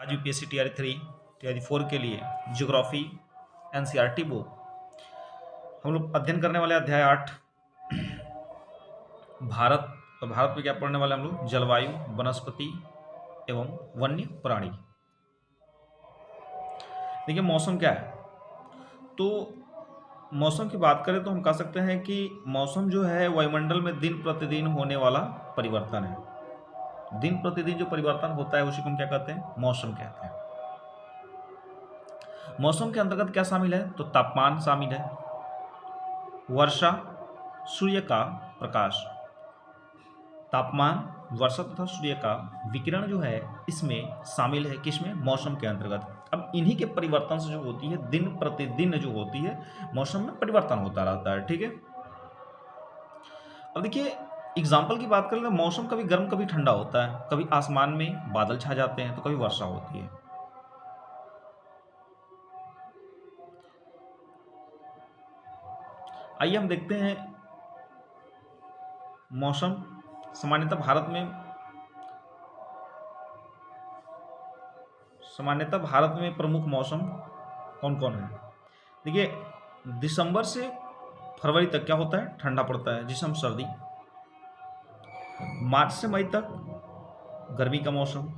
आज UPSC TRE 3 TRE 4 के लिए ज्योग्राफी एनसीईआरटी बुक हम लोग अध्ययन करने वाले अध्याय 8 भारत। तो भारत में क्या पढ़ने वाले हम लोग? जलवायु, वनस्पति एवं वन्य प्राणी। देखिए मौसम क्या है, तो मौसम की बात करें तो हम कह सकते हैं कि मौसम जो है वायुमंडल में दिन प्रतिदिन होने वाला परिवर्तन है। दिन प्रतिदिन जो परिवर्तन होता है उसी को हम क्या कहते हैं? मौसम कहते हैं। मौसम के अंतर्गत क्या शामिल है? तो तापमान शामिल है, वर्षा, सूर्य का प्रकाश। तापमान, वर्षा तथा सूर्य का विकिरण जो है इसमें शामिल है। किसमें? मौसम के अंतर्गत। अब इन्हीं के परिवर्तन से जो होती है दिन प्रतिदिन जो होती है मौसम में परिवर्तन होता रहता है। ठीक है, अब देखिए एग्जाम्पल की बात करें तो मौसम कभी गर्म कभी ठंडा होता है, कभी आसमान में बादल छा जाते हैं तो कभी वर्षा होती है। आइए हम देखते हैं मौसम सामान्यतः भारत में प्रमुख मौसम कौन कौन है? देखिए दिसंबर से फरवरी तक क्या होता है? ठंडा पड़ता है जिसे हम सर्दी। मार्च से मई तक गर्मी का मौसम।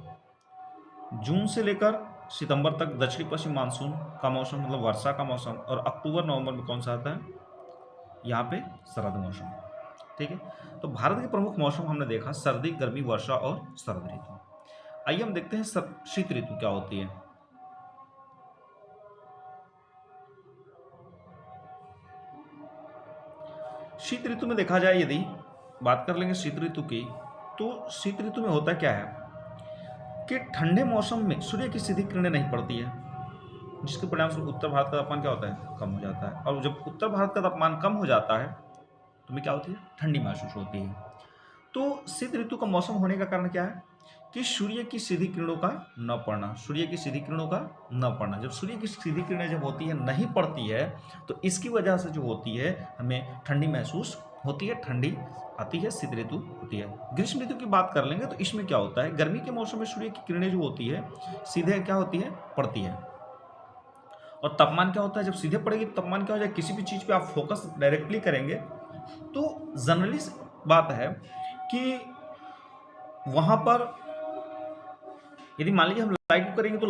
जून से लेकर सितंबर तक दक्षिण पश्चिम मानसून का मौसम मतलब वर्षा का मौसम। और अक्टूबर नवंबर में कौन सा आता है? यहाँ पे शरद मौसम। ठीक है, तो भारत के प्रमुख मौसम हमने देखा सर्दी, गर्मी, वर्षा और शरद ऋतु। आइए हम देखते हैं शीत ऋतु क्या होती है। शीत ऋतु में देखा जाए, यदि बात कर लेंगे शीत ऋतु की, तो शीत ऋतु में होता क्या है कि ठंडे मौसम में सूर्य की सीधी किरणें नहीं पड़ती है, जिसके परिणाम से उत्तर भारत का तापमान क्या होता है? कम हो जाता है। और जब उत्तर भारत का तापमान कम हो जाता है तो हमें क्या होती है? ठंडी महसूस होती है। तो शीत ऋतु का मौसम होने का कारण क्या है कि सूर्य की सीधी किरणों का न पड़ना। सूर्य की सीधी किरणों का न पड़ना, जब सूर्य की सीधी किरणें जब होती है नहीं पड़ती है तो इसकी वजह से जो होती है हमें ठंडी महसूस होती है, ठंडी आती है, शीत ऋतु होती है। ग्रीष्म ऋतु की बात कर लेंगे तो इसमें क्या होता है? गर्मी के मौसम में सूर्य की किरणें जो होती है सीधे क्या होती है? पड़ती है। और तापमान क्या होता है? जब सीधे पड़ेगी तो तापमान क्या हो जाए? किसी भी चीज़ पे आप फोकस डायरेक्टली करेंगे तो जनरली बात है कि वहाँ पर यदि मान लीजिए हम लाइट को करेंगे तो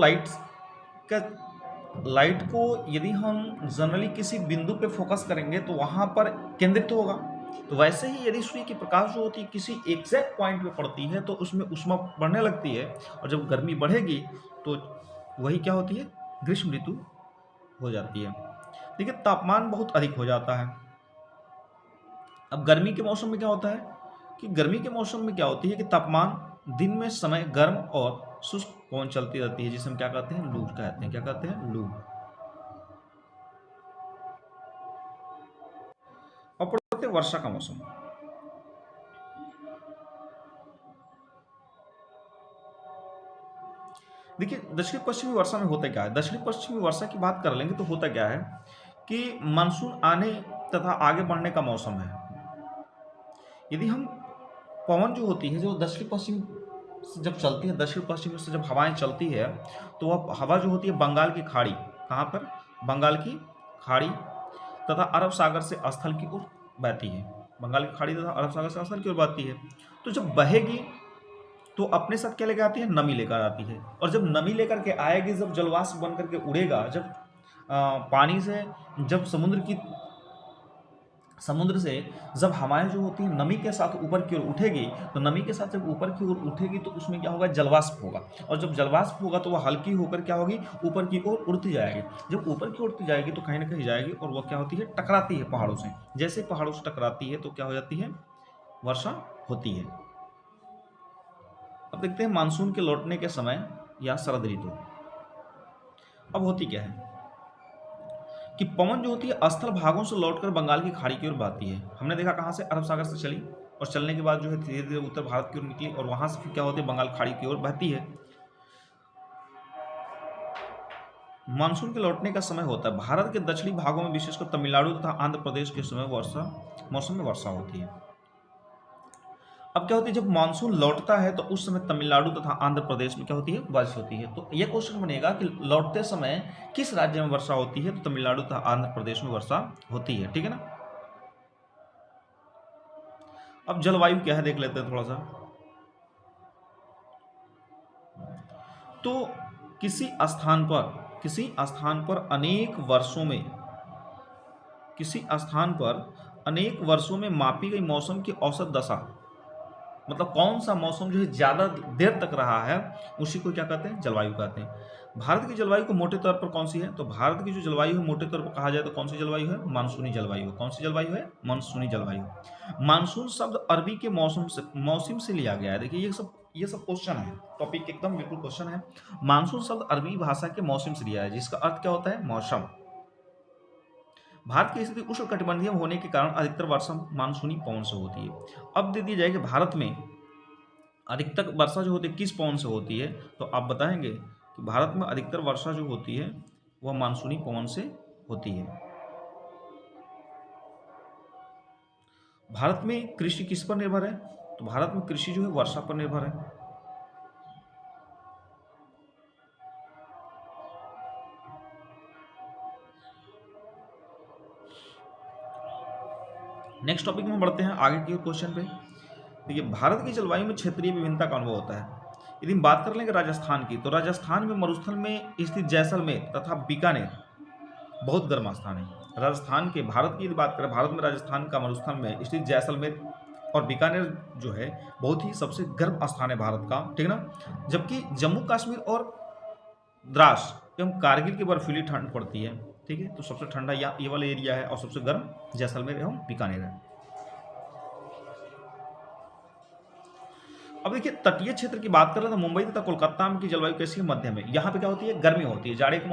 लाइट को यदि हम जनरली किसी बिंदु पे फोकस करेंगे तो वहाँ पर केंद्रित होगा। तो वैसे ही यदि सूर्य की प्रकाश जो होती है किसी एग्जैक्ट पॉइंट पे पड़ती है तो उसमें ऊष्मा बढ़ने लगती है, और जब गर्मी बढ़ेगी तो वही क्या होती है? ग्रीष्म ऋतु हो जाती है। देखिए तापमान बहुत अधिक हो जाता है। अब गर्मी के मौसम में क्या होता है कि गर्मी के मौसम में क्या होती है कि तापमान दिन में समय गर्म और शुष्क पवन चलती रहती है, जिसे हम क्या कहते हैं? लू कहते हैं। क्या कहते हैं? लू। और पढ़ते हैं वर्षा का मौसम। देखिए दक्षिण पश्चिमी वर्षा में होता क्या है? दक्षिण पश्चिमी वर्षा की बात कर लेंगे तो होता क्या है कि मानसून आने तथा आगे बढ़ने का मौसम है। यदि हम पवन जो होती है जो दक्षिण पश्चिम से जब चलती है, दक्षिण पश्चिम से जब हवाएं चलती है तो वह हवा जो होती है बंगाल की खाड़ी, कहाँ पर? बंगाल की खाड़ी तथा अरब सागर से स्थल की ओर बहती है। बंगाल की खाड़ी तथा अरब सागर से स्थल की ओर बहती है। तो जब बहेगी तो अपने साथ क्या लेकर आती है? नमी लेकर आती है। और जब नमी लेकर के आएगी, जब जलवाष्प बन करके उड़ेगा, जब पानी से जब समुद्र से जब हवाएं जो होती हैं नमी के साथ ऊपर की ओर उठेगी, तो नमी के साथ जब ऊपर की ओर उठेगी तो उसमें क्या होगा? जलवाष्प होगा। और जब जलवाष्प होगा तो वह हल्की होकर क्या होगी? ऊपर की ओर उड़ती जाएगी। जब ऊपर की ओर उड़ती जाएगी तो कहीं ना कहीं जाएगी और वह क्या होती है? टकराती है पहाड़ों से। जैसे पहाड़ों से टकराती है तो क्या हो जाती है? वर्षा होती है। अब देखते हैं मानसून के लौटने के समय या शरद ऋतु। अब होती क्या है कि पवन जो होती है स्थल भागों से लौटकर बंगाल की खाड़ी की ओर बहती है। हमने देखा कहाँ से? अरब सागर से चली और चलने के बाद जो है धीरे धीरे उत्तर भारत की ओर निकली और वहां से फिर क्या होती है? बंगाल खाड़ी की ओर बहती है। मानसून के लौटने का समय होता है भारत के दक्षिणी भागों में, विशेषकर तमिलनाडु तथा आंध्र प्रदेश के समय मौसम में वर्षा होती है। अब क्या होती है, जब मानसून लौटता है तो उस समय तमिलनाडु तथा आंध्र प्रदेश में क्या होती है, बारिश होती है। तो ये क्वेश्चन बनेगा कि लौटते समय किस राज्य में वर्षा होती है, तो तमिलनाडु तथा आंध्र प्रदेश में वर्षा होती है, ठीक है ना। अब जलवायु क्या है देख लेते हैं थोड़ा सा। तो किसी स्थान पर अनेक वर्षों में मापी गई मौसम की औसत दशा, मतलब कौन सा मौसम जो है ज़्यादा देर तक रहा है, उसी को क्या कहते हैं, जलवायु कहते हैं। भारत की जलवायु को मोटे तौर पर कौन सी है, तो भारत की जो जलवायु है मोटे तौर पर कहा जाए तो कौन सी जलवायु है, मानसूनी जलवायु। कौन सी जलवायु है, मानसूनी जलवायु। मानसून शब्द अरबी के मौसम से लिया गया है। देखिए ये सब क्वेश्चन है, टॉपिक एकदम बिल्कुल क्वेश्चन है। मानसून शब्द अरबी भाषा के मौसम से लिया है, जिसका अर्थ क्या होता है, मौसम। भारत की स्थिति उष्णकटिबंधीय होने के कारण अधिकतर वर्षा मानसूनी पवन से होती है। अब दे दिया जाए कि भारत में अधिकतर वर्षा जो होती है किस पवन से होती है, तो आप बताएंगे कि भारत में अधिकतर वर्षा जो होती है वह मानसूनी पवन से होती है। भारत में कृषि किस पर निर्भर है, तो भारत में कृषि जो है वर्षा पर निर्भर है। नेक्स्ट टॉपिक में बढ़ते हैं आगे के क्वेश्चन पे। देखिए, भारत की जलवायु में क्षेत्रीय विभिन्नता का अनुभव होता है। यदि हम बात कर लेंगे राजस्थान की, तो राजस्थान में मरुस्थल में स्थित जैसलमेर तथा बीकानेर बहुत गर्म स्थान है। राजस्थान के, भारत की यदि बात करें, भारत में राजस्थान का मरुस्थल में स्थित जैसलमेर और बीकानेर जो है बहुत ही सबसे गर्म स्थान है भारत का, ठीक है ना। जबकि जम्मू कश्मीर और द्रास एवं कारगिल की बर्फीली ठंड पड़ती है, ठीक है। तो सबसे ठंडा ये वाला एरिया है और सबसे गर्म जैसलमेर एवं बीकानेर है। अब देखिए, तटीय क्षेत्र की बात करें तो मुंबई तथा कोलकाता की जलवायु कैसी है, मध्यम है। यहाँ पे क्या होती है, गर्मी होती है। जाड़े के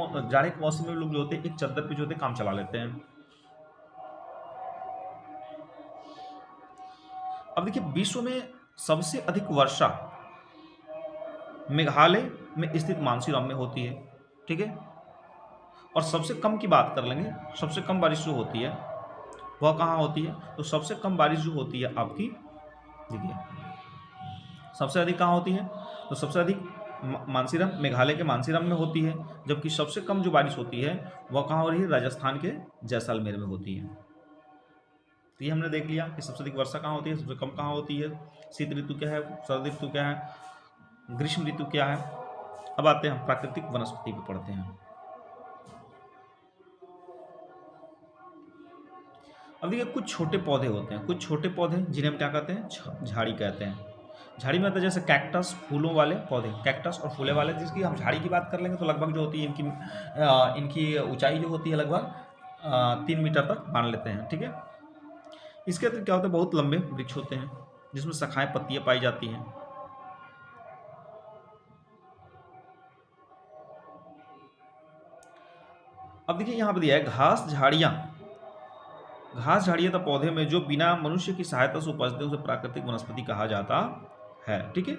मौसम में लोग जो होते हैं एक चद्दर पे जो होते हैं काम चला लेते हैं। अब देखिए, विश्व में सबसे अधिक वर्षा मेघालय में स्थित मानसीराम में होती है, ठीक है। और सबसे कम की बात कर लेंगे, सबसे कम बारिश जो होती है वह कहाँ होती है, तो सबसे कम बारिश जो होती है आपकी, देखिए सबसे अधिक कहाँ होती है, तो सबसे अधिक मानसीराम, मेघालय के मानसीराम में होती है। जबकि सबसे कम जो बारिश होती है वह कहाँ हो रही है, राजस्थान के जैसलमेर में होती है। तो ये हमने देख लिया कि सबसे अधिक वर्षा कहाँ होती है, सबसे कम कहाँ होती है, शीत ऋतु क्या है, शरद ऋतु क्या है, ग्रीष्म ऋतु क्या है। अब आते हैं प्राकृतिक वनस्पति पे पढ़ते हैं। अब देखिए, कुछ छोटे पौधे होते हैं, कुछ छोटे पौधे जिन्हें हम क्या कहते हैं, झाड़ी कहते हैं। झाड़ी में आता है जैसे कैक्टस, फूलों वाले पौधे, कैक्टस और फूले वाले। जिसकी हम झाड़ी की बात कर लेंगे तो लगभग जो होती है इनकी ऊंचाई जो होती है लगभग 3 मीटर तक मान लेते हैं, ठीक है। इसके अतिरिक्त क्या होता है, बहुत लंबे वृक्ष होते हैं जिसमें शाखाएं, पत्तियां पाई जाती हैं। अब देखिए, यहाँ पर दिया है घास झाड़ियां तो पौधे में जो बिना मनुष्य की सहायता से उपजते हैं उसे प्राकृतिक वनस्पति कहा जाता है, ठीक है।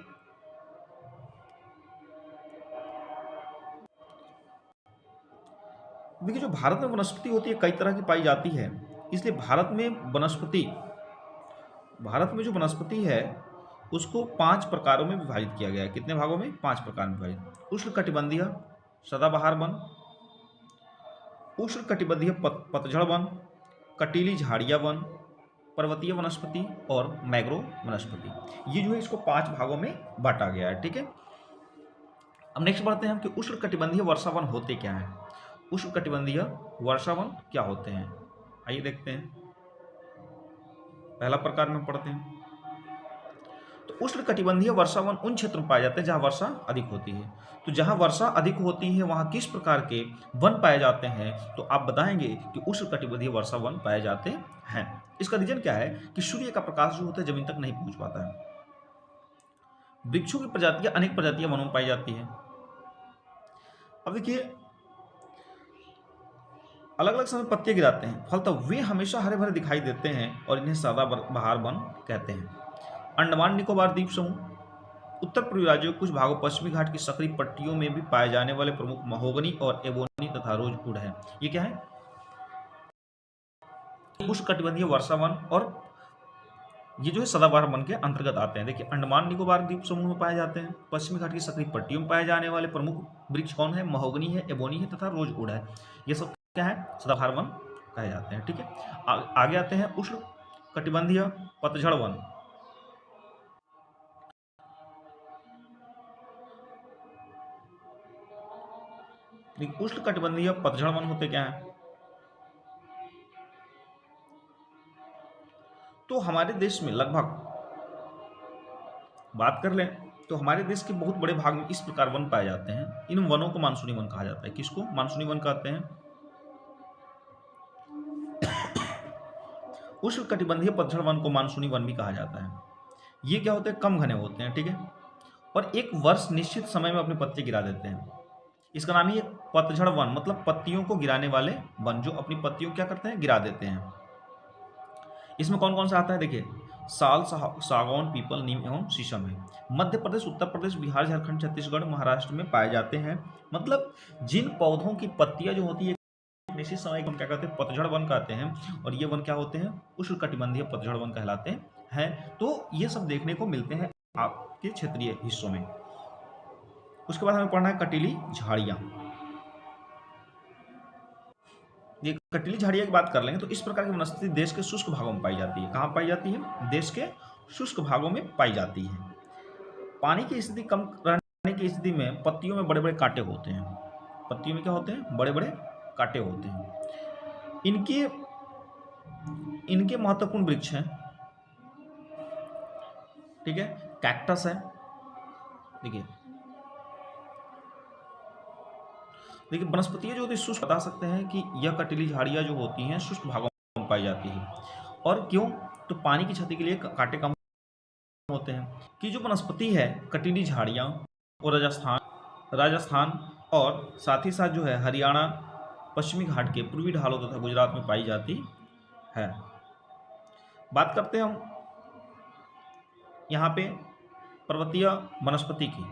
देखिए, जो भारत में वनस्पति होती है कई तरह की पाई जाती है। इसलिए भारत में जो वनस्पति है उसको 5 प्रकारों में विभाजित किया गया है। कितने भागों में, 5 प्रकार में विभाजित। उष्णकटिबंधीय सदाबहार वन, उष्णकटिबंधीय पतझड़ वन, कटीली झाड़िया वन, पर्वतीय वनस्पति और मैग्रोव वनस्पति। ये जो है इसको 5 भागों में बांटा गया है, ठीक है। अब नेक्स्ट बढ़ते हैं हम कि उष्णकटिबंधीय वर्षावन होते क्या हैं। उष्णकटिबंधीय वर्षावन क्या होते हैं, आइए देखते हैं। पहला प्रकार में पढ़ते हैं। तो उष्णकटिबंधीय वर्षावन उन क्षेत्रों में पाए जाते हैं जहां वर्षा अधिक होती है। तो जहां वर्षा अधिक होती है वहां किस प्रकार के वन पाए जाते हैं, तो आप बताएंगे कि उष्णकटिबंधीय वर्षा वन पाए जाते हैं। इसका रीजन क्या है कि सूर्य का प्रकाश जो होता है जमीन तक नहीं पहुंच पाता है। वृक्षों की प्रजातियां, अनेक प्रजातियां वनों में पाई जाती हैं। अब देखिए, अलग अलग समय पत्ते गिराते हैं, फल तब वे हमेशा हरे भरे दिखाई देते हैं और इन्हें सदाबहार वन कहते हैं। अंडमान निकोबार द्वीप समूह, उत्तर पूर्वी राज्यों के कुछ भागों, पश्चिमी घाट की सक्रिय पट्टियों में भी पाए जाने वाले प्रमुख महोगनी और एबोनी तथा रोजवुड है। ये क्या है, उष्णकटिबंधीय वर्षावन और ये जो है सदाबहार वन के अंतर्गत आते हैं। देखिए, अंडमान निकोबार द्वीप समूह में पाए जाते हैं। पश्चिमी घाट की सक्रिय पट्टियों में पाए जाने वाले प्रमुख वृक्ष कौन है? महोगनी है, एबोनी है तथा रोजवुड है। ये सब क्या है? सदाबहार वन कहे जाते हैं। ठीक है, आगे आते हैं उष्ण कटिबंधीय पतझड़ वन। उष्ण कटिबंधीय पतझड़ वन होते क्या है? तो हमारे देश में लगभग बात कर लें तो हमारे देश के बहुत बड़े भाग में इस प्रकार वन पाए जाते हैं। इन वनों को मानसूनी वन कहा जाता है। किसको मानसूनी वन कहते हैं? उष्ण कटिबंधीय पतझड़ वन को मानसूनी वन भी कहा जाता है। ये क्या होते हैं? कम घने होते हैं। ठीक है, और एक वर्ष निश्चित समय में अपने पत्ते गिरा देते हैं। इसका नाम ही है पतझड़ वन, मतलब पत्तियों को गिराने वाले वन, जो अपनी पत्तियों क्या करते हैं? गिरा देते हैं। इसमें कौन कौन सा आता है? देखिए, साल, सागौन, पीपल, नीम एवं शीशम है। मध्य प्रदेश, उत्तर प्रदेश, बिहार, झारखंड, छत्तीसगढ़, महाराष्ट्र में पाए जाते हैं। मतलब जिन पौधों की पत्तियां जो होती है निश्चित समय को हम क्या कहते हैं? पतझड़ वन कहते हैं। और ये वन क्या होते हैं? उष्णकटिबंधीय पतझड़ वन कहलाते हैं। तो ये सब देखने को मिलते हैं आपके क्षेत्रीय हिस्सों में। उसके बाद हमें पढ़ना है कटीली झाड़ियां। ये कटीली झाड़ियां की बात कर लेंगे तो इस प्रकार की वनस्पति देश के शुष्क भागों में पाई जाती है। कहाँ पाई जाती है? देश के शुष्क भागों में पाई जाती है। पानी की स्थिति कम रहने की स्थिति में पत्तियों में बड़े बड़े कांटे होते हैं। पत्तियों में क्या होते हैं? बड़े बड़े कांटे होते हैं। इनके इनके महत्वपूर्ण वृक्ष हैं। ठीक है, कैक्टस है। देखिए देखिए वनस्पतियां जो होती है शुष्क, बता सकते हैं कि यह कटीली झाड़ियां जो होती हैं शुष्क भागों में पाई जाती है। और क्यों? तो पानी की क्षति के लिए कांटे कम होते हैं। कि जो वनस्पति है कटीली झाड़ियां, वो राजस्थान और साथ ही साथ जो है हरियाणा, पश्चिमी घाट के पूर्वी ढालों तथा गुजरात में पाई जाती है। बात करते हैं हम यहाँ पे पर्वतीय वनस्पति की।